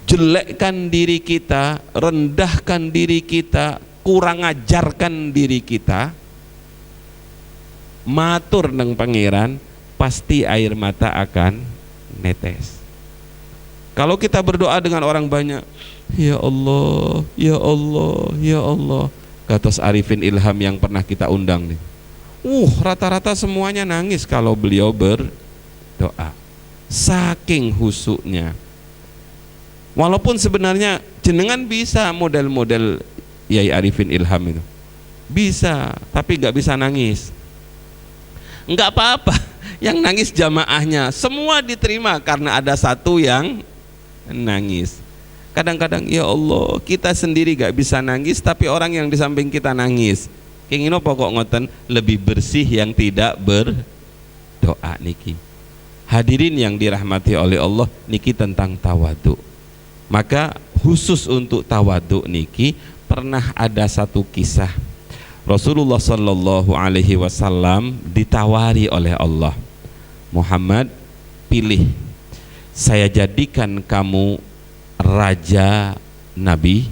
jelekkan diri kita, rendahkan diri kita, kurang ajarkan diri kita, matur neng pangeran, pasti air mata akan netes. Kalau kita berdoa dengan orang banyak, ya Allah, ya Allah, ya Allah, katos Arifin Ilham yang pernah kita undang nih, rata-rata semuanya nangis kalau beliau berdoa, saking husuknya. Walaupun sebenarnya jenengan bisa model-model Yai Arifin Ilham itu bisa, tapi nggak bisa nangis. Nggak apa-apa, yang nangis jamaahnya, semua diterima karena ada satu yang nangis. Kadang-kadang ya Allah, kita sendiri gak bisa nangis, tapi orang yang di samping kita nangis. Kengino pokok ngoten, lebih bersih yang tidak berdoa niki. Hadirin yang dirahmati oleh Allah, niki tentang tawaduk. Maka khusus untuk tawaduk niki pernah ada satu kisah. Rasulullah Shallallahu Alaihi Wasallam ditawari oleh Allah, Muhammad, pilih, saya jadikan kamu raja nabi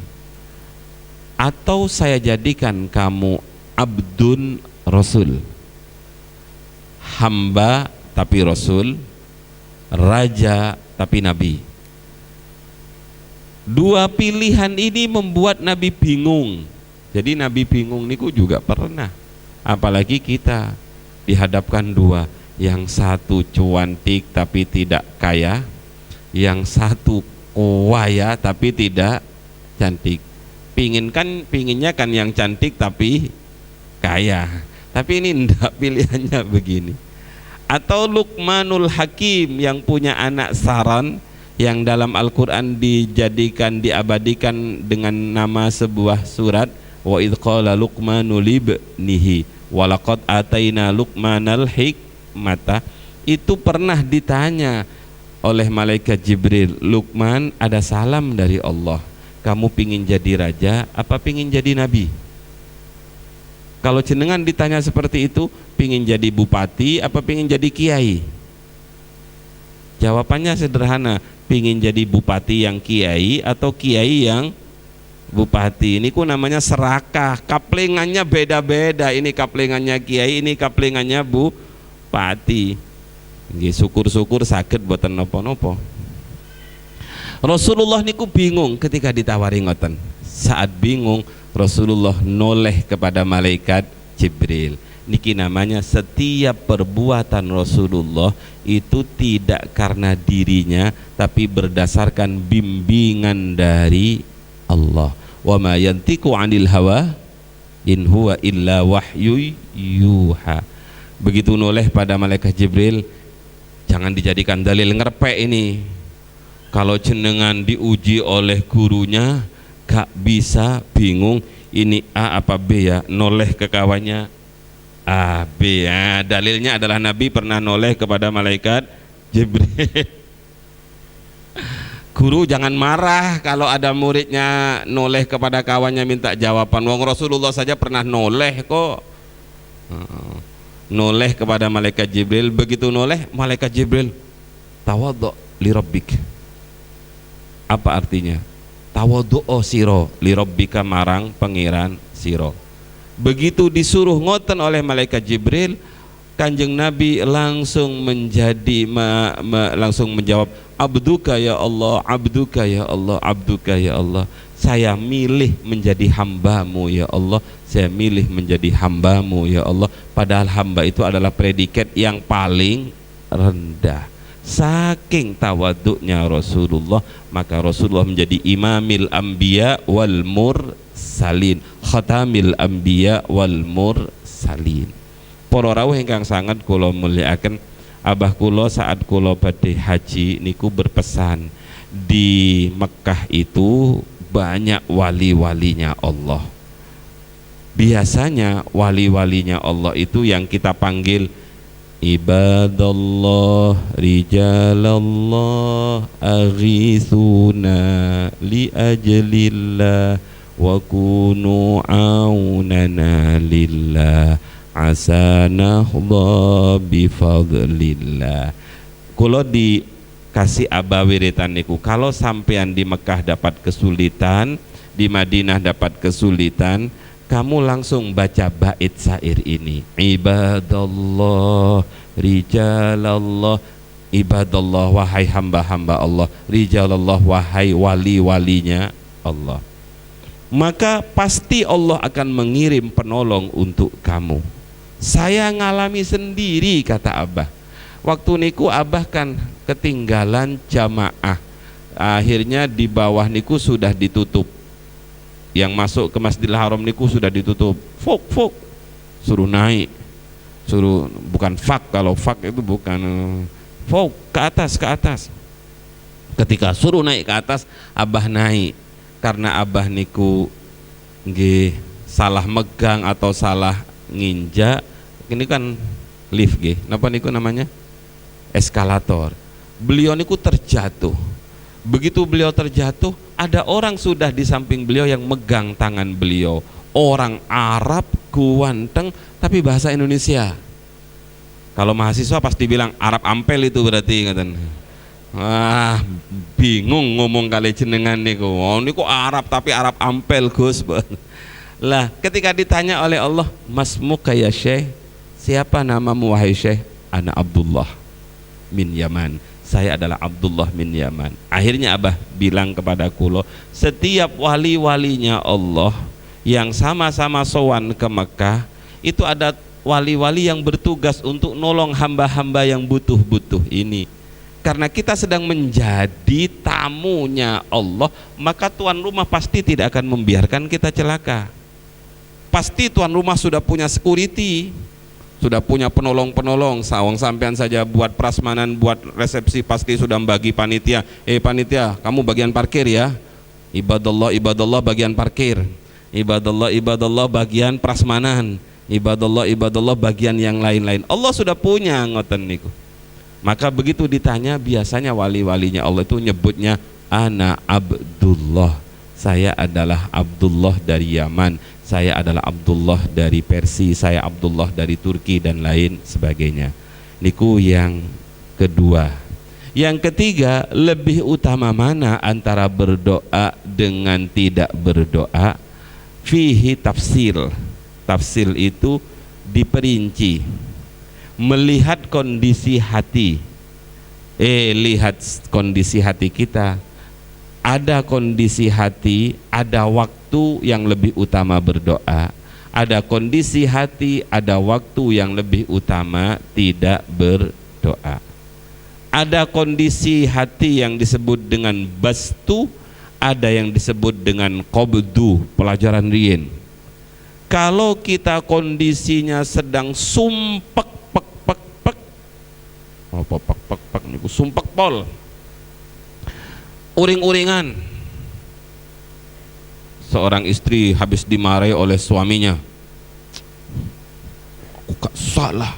atau saya jadikan kamu abdun rasul, hamba tapi rasul, raja tapi nabi. Dua pilihan ini membuat Nabi bingung. Jadi Nabi bingung niku juga pernah, apalagi kita dihadapkan dua, yang satu cuantik tapi tidak kaya, yang satu kaya tapi tidak cantik. Pinginnya kan yang cantik tapi kaya, tapi ini ndak, pilihannya begini. Atau Luqmanul Hakim yang punya anak saran, yang dalam Al-Quran diabadikan dengan nama sebuah surat, wa idh qala Luqmanu libnihi walaqad ataina Luqmanal hikmata. Itu pernah ditanya oleh malaikat Jibril, Luqman, ada salam dari Allah, kamu pingin jadi raja apa pingin jadi nabi? Kalau jenengan ditanya seperti itu, pingin jadi bupati apa pingin jadi kiai? Jawabannya sederhana, pingin jadi bupati yang kiai atau kiai yang bupati. Ini ku namanya serakah, kaplingannya beda-beda. Ini kaplingannya kiai, ini kaplingannya bupati. Syukur-syukur sakit buatan nopo-nopo. Rasulullah niku bingung ketika ditawari ngoten. Saat bingung, Rasulullah noleh kepada malaikat Jibril. Niki namanya setiap perbuatan Rasulullah itu tidak karena dirinya, tapi berdasarkan bimbingan dari Allah. Wa ma yantiqu 'anil hawa in huwa illa wahyu yuha. Begitu noleh pada malaikat Jibril, jangan dijadikan dalil ngerpek ini. Kalau jenengan diuji oleh gurunya gak bisa, bingung ini A apa B ya, noleh ke kawannya A, B. Ya, dalilnya adalah Nabi pernah noleh kepada malaikat Jibril. Guru jangan marah kalau ada muridnya noleh kepada kawannya minta jawaban. Wong Rasulullah saja pernah noleh kok. Noleh kepada malaikat Jibril. Begitu noleh, malaikat Jibril tawadhu li rabbik. Apa artinya? Tawadhu siro li rabbika marang pangeran siro. Begitu disuruh ngoten oleh malaikat Jibril, Kanjeng Nabi langsung menjadi langsung menjawab, abduka ya Allah, abduka ya Allah, abduka ya Allah. Saya milih menjadi hambamu ya Allah, saya milih menjadi hambamu ya Allah. Padahal hamba itu adalah predikat yang paling rendah. Saking tawaduknya Rasulullah, maka Rasulullah menjadi imamil anbiya wal mursalin, khatamil anbiya wal mursalin. Para rawuh ingkang sangat kula mulyakaken, abah kula saat kula badhe haji niku berpesan, di Mekah itu banyak wali-walinya Allah. Biasanya wali-walinya Allah itu yang kita panggil ibadallah, rijalallah, aghithuna li ajlillah wa kunu aunana lillah asanahullah bifadlillah. Kulo dikasih abah wiritan niku, kalau sampean di Mekah dapat kesulitan, di Madinah dapat kesulitan, kamu langsung baca bait syair ini, ibadallah, rijalallah, ibadallah wahai hamba-hamba Allah, rijalallah wahai wali-walinya Allah. Maka pasti Allah akan mengirim penolong untuk kamu. Saya ngalami sendiri, kata abah. Waktu niku abah kan ketinggalan jamaah, akhirnya di bawah niku sudah ditutup, yang masuk ke Masjidil Haram niku sudah ditutup. Fok suruh naik, suruh, bukan fak, kalau fak itu bukan, fok ke atas. Ketika suruh naik ke atas, abah naik. Karena abah niku nggih salah megang atau salah nginjak, ini kan lift nggih, napa niku namanya, eskalator. Beliau niku terjatuh. Begitu beliau terjatuh, ada orang sudah di samping beliau yang megang tangan beliau, orang Arab guanteng tapi bahasa Indonesia. Kalau mahasiswa pasti bilang Arab ampel itu berarti, ngaten. Wah, bingung ngomong kali jenengan niku. Oh, niku Arab tapi Arab ampel, Gus. Lah, ketika ditanya oleh Allah, "Masmuka ya Syekh?" Siapa namamu wahai Syekh? Ana Abdullah min Yaman. Saya adalah Abdullah min Yaman. Akhirnya abah bilang kepada kulo, setiap wali-walinya Allah yang sama-sama sowan ke Mekah, itu ada wali-wali yang bertugas untuk nolong hamba-hamba yang butuh-butuh ini. Karena kita sedang menjadi tamunya Allah, maka tuan rumah pasti tidak akan membiarkan kita celaka. Pasti tuan rumah sudah punya security, sudah punya penolong-penolong. Sawang sampean saja buat prasmanan, buat resepsi, pasti sudah bagi panitia. Panitia, kamu bagian parkir ya. Ibadallah bagian parkir. Ibadallah bagian prasmanan. Ibadallah bagian yang lain-lain. Allah sudah punya ngoten niku. Maka begitu ditanya, biasanya wali-walinya Allah itu nyebutnya ana Abdullah. Saya adalah Abdullah dari Yaman, saya adalah Abdullah dari Persia, saya Abdullah dari Turki dan lain sebagainya. Niku yang kedua. Yang ketiga, lebih utama mana antara berdoa dengan tidak berdoa? Fihi tafsil. Tafsil itu diperinci. Melihat kondisi hati, lihat kondisi hati kita. Ada kondisi hati, ada waktu yang lebih utama berdoa. Ada kondisi hati, ada waktu yang lebih utama tidak berdoa. Ada kondisi hati yang disebut dengan bastu, ada yang disebut dengan qabdu, pelajaran rien. Kalau kita kondisinya sedang sumpek niku sumpek pol, uring-uringan. Seorang istri habis dimarahi oleh suaminya, aku gak salah.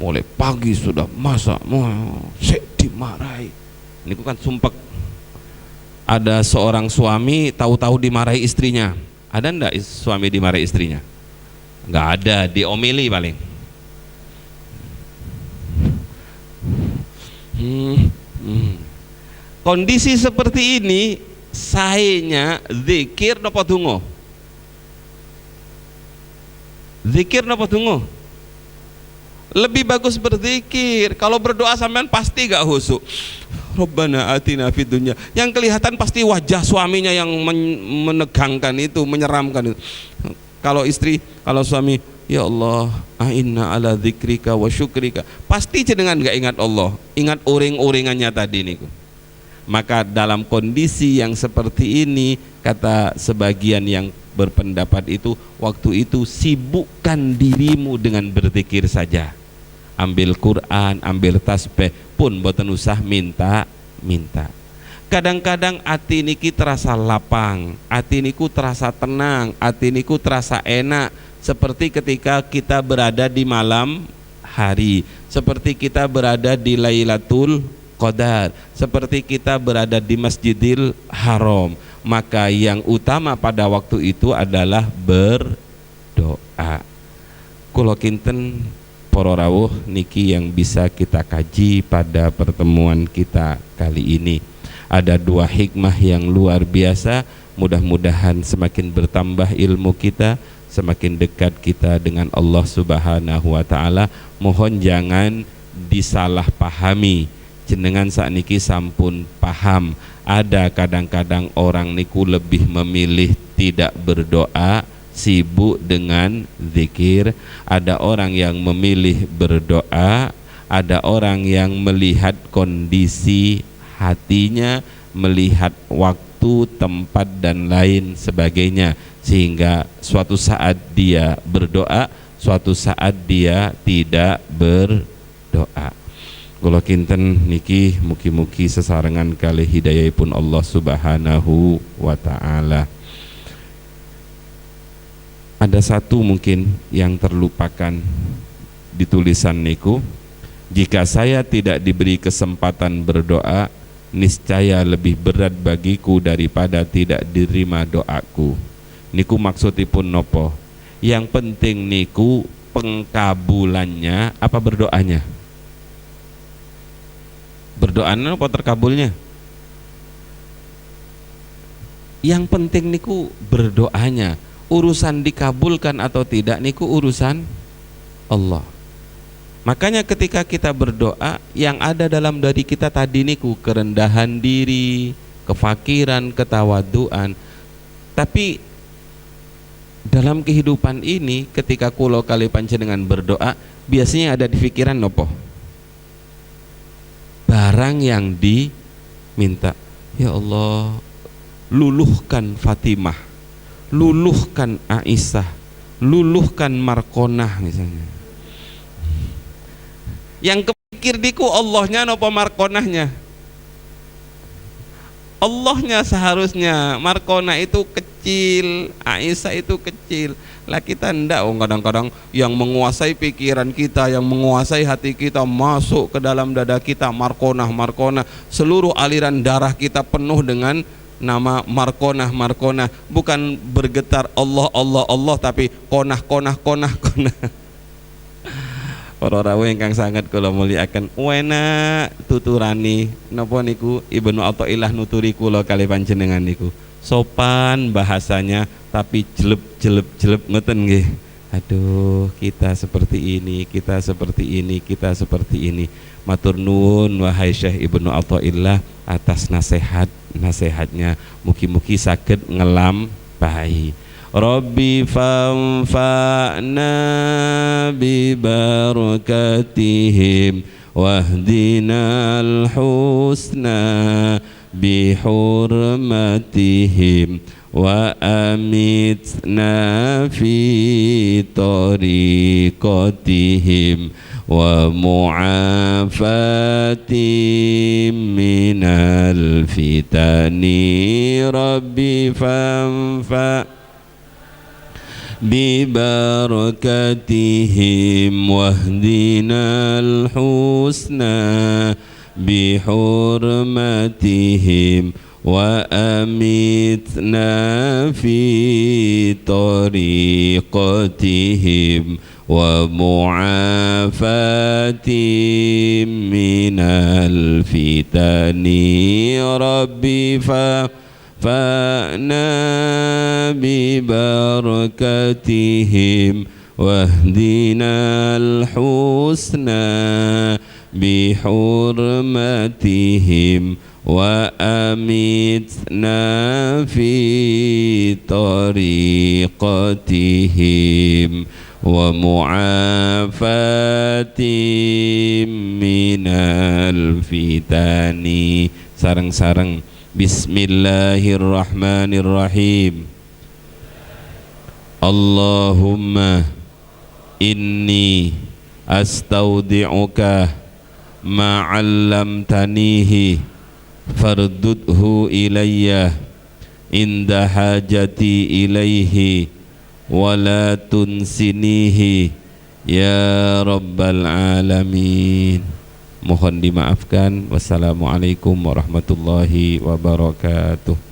Mulai pagi sudah masak, mau dimarahi. Ini kan sumpek. Ada seorang suami tahu-tahu dimarahi istrinya. Ada ndak suami dimarahi istrinya? Nggak ada, diomeli paling. Kondisi seperti ini, sahihnya zikir napa donga? Zikir napa donga? Lebih bagus berzikir. Kalau berdoa sampean pasti gak khusyuk. Rabbana atina fid dunya. Yang kelihatan pasti wajah suaminya yang menegangkan itu, menyeramkan itu. Kalau istri, kalau suami, ya Allah, a'inna ala dzikrika wa syukrika. Pasti jenengan gak ingat Allah, ingat uring-uringannya tadi niku. Maka dalam kondisi yang seperti ini, kata sebagian yang berpendapat itu, waktu itu sibukkan dirimu dengan berzikir saja. Ambil Quran, ambil tasbih, pun boten usah minta. Kadang-kadang hati niki terasa lapang, hati niku terasa tenang, hati niku terasa enak, seperti ketika kita berada di malam hari, seperti kita berada di Lailatul Qadar, seperti kita berada di Masjidil Haram. Maka yang utama pada waktu itu adalah berdoa. Kula kinten para rawuh niki yang bisa kita kaji pada pertemuan kita kali ini. Ada dua hikmah yang luar biasa. Mudah-mudahan semakin bertambah ilmu kita, semakin dekat kita dengan Allah Subhanahu wa taala. Mohon jangan disalahpahami. Jenengan sakniki sampun paham. Ada kadang-kadang orang niku lebih memilih tidak berdoa, sibuk dengan zikir. Ada orang yang memilih berdoa, ada orang yang melihat kondisi hatinya, melihat waktu, tempat dan lain sebagainya, sehingga suatu saat dia berdoa, suatu saat dia tidak berdoa. Kula kinten niki mugi-mugi sesarengan kali hidayahipun Allah Subhanahu wa taala. Ada satu mungkin yang terlupakan di tulisan niku, jika saya tidak diberi kesempatan berdoa, niscaya lebih berat bagiku daripada tidak diterima doaku. Niku maksudipun nopo? Yang penting niku pengkabulannya apa berdoanya? Berdoanya apa terkabulnya? Yang penting niku berdoanya. Urusan dikabulkan atau tidak niku urusan Allah. Makanya ketika kita berdoa, yang ada dalam diri kita tadi niku kerendahan diri, kefakiran, ketawaduan. Tapi dalam kehidupan ini, ketika kulo kali panjenengan berdoa, biasanya ada di pikiran nopo? Barang yang diminta. Ya Allah, luluhkan Fatimah, luluhkan Aisyah, luluhkan Markonah misalnya. Yang kepikir diku Allahnya nopo Markonahnya? Allahnya seharusnya. Markonah itu kecil, Aisyah itu kecil. Lah kita ndak, kadang-kadang yang menguasai pikiran kita, yang menguasai hati kita, masuk ke dalam dada kita, Markonah. Seluruh aliran darah kita penuh dengan nama Markonah. Bukan bergetar Allah, tapi konah. Para rawuh ingkang sangat kula mulyakaken, wena tuturani napa niku Ibnu Athaillah nuturi kula kali panjenengan niku. Sopan bahasanya tapi jelep ngoten nggih. Aduh, kita seperti ini. Matur nuwun wahai Syekh Ibnu Athaillah atas nasihatnya. Mugi-mugi saged ngelampahi. Rabbi fanfa'na bi barakatihim wahdinal husna bi hurmatihim wa amitna fi tariqatihim wa mu'afatim minal fitani. Rabbi fanfa'na ببركتهم واهدنا الحسنى بحرمتهم وأمتنا في طريقتهم ومعافاتهم من الفتن ربي فانا ببركتهم واهدنا الحسنى بحرمتهم وأمتنا في طريقتهم ومعافاتهم من الفتن. Sareng-sareng Bismillahirrahmanirrahim. Allahumma inni astaudi'uka ma'allamtanihi fardudhu ilayya inda hajati ilaihi wala tunsinihi ya rabbal alamin. Mohon dimaafkan. Wassalamualaikum warahmatullahi wabarakatuh.